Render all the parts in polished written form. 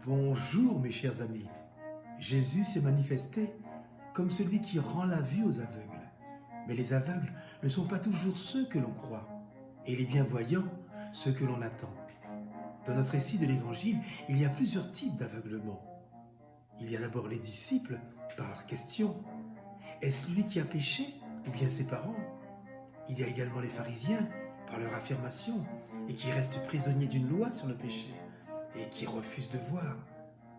Bonjour mes chers amis. Jésus s'est manifesté comme celui qui rend la vue aux aveugles. Mais les aveugles ne sont pas toujours ceux que l'on croit, et les bienvoyants ceux que l'on attend. Dans notre récit de l'Évangile, il y a plusieurs types d'aveuglement. Il y a d'abord les disciples, par leur question. Est-ce lui qui a péché ou bien ses parents? Il y a également les pharisiens, par leur affirmation, et qui restent prisonniers d'une loi sur le péché, et qui refusent de voir.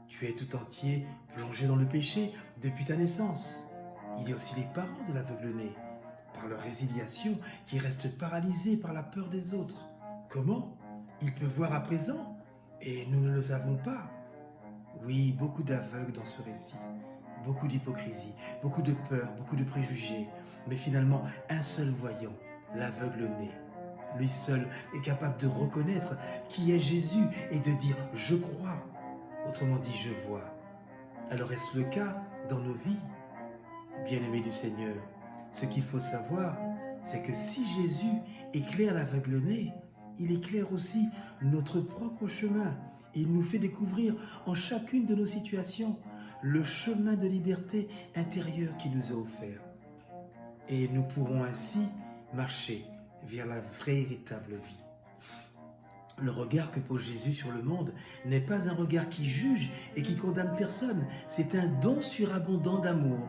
Tu es tout entier plongé dans le péché depuis ta naissance. Il y a aussi les parents de l'aveugle-né, par leur résiliation, qui restent paralysés par la peur des autres. Comment? Ils peuvent voir à présent, et nous ne le savons pas. Oui, beaucoup d'aveugles dans ce récit, beaucoup d'hypocrisie, beaucoup de peur, beaucoup de préjugés, mais finalement un seul voyant, l'aveugle-né. Lui seul est capable de reconnaître qui est Jésus et de dire « je crois », autrement dit « je vois ». Alors est-ce le cas dans nos vies? Bien-aimés du Seigneur, ce qu'il faut savoir, c'est que si Jésus éclaire l'aveugle-né, il éclaire aussi notre propre chemin. Il nous fait découvrir en chacune de nos situations le chemin de liberté intérieure qu'il nous a offert. Et nous pourrons ainsi marcher vers la véritable vie. Le regard que pose Jésus sur le monde n'est pas un regard qui juge et qui condamne personne. C'est un don surabondant d'amour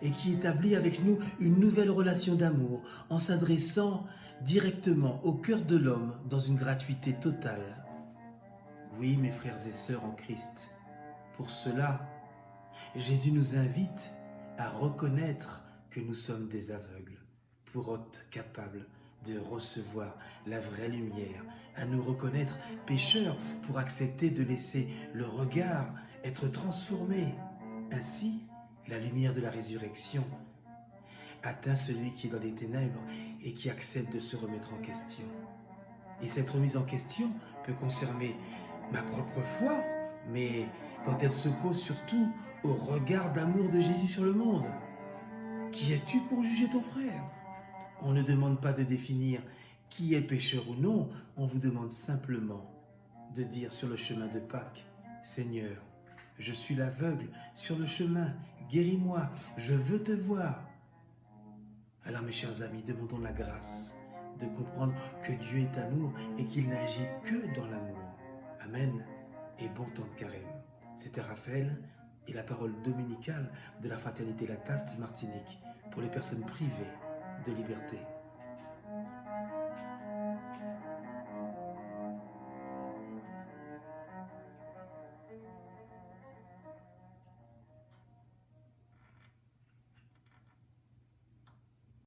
et qui établit avec nous une nouvelle relation d'amour en s'adressant directement au cœur de l'homme dans une gratuité totale. Oui, mes frères et sœurs en Christ, pour cela, Jésus nous invite à reconnaître que nous sommes des aveugles pour être capables de recevoir la vraie lumière, à nous reconnaître pécheurs pour accepter de laisser le regard être transformé. Ainsi, la lumière de la résurrection atteint celui qui est dans les ténèbres et qui accepte de se remettre en question. Et cette remise en question peut concerner ma propre foi, mais quand elle se pose surtout au regard d'amour de Jésus sur le monde. Qui es-tu pour juger ton frère? On ne demande pas de définir qui est pécheur ou non, on vous demande simplement de dire sur le chemin de Pâques, « Seigneur, je suis l'aveugle sur le chemin, guéris-moi, je veux te voir. » Alors mes chers amis, demandons la grâce de comprendre que Dieu est amour et qu'il n'agit que dans l'amour. Amen et bon temps de carême. C'était Raphaël et la parole dominicale de la Fraternité La Tasse de Martinique pour les personnes privées de liberté.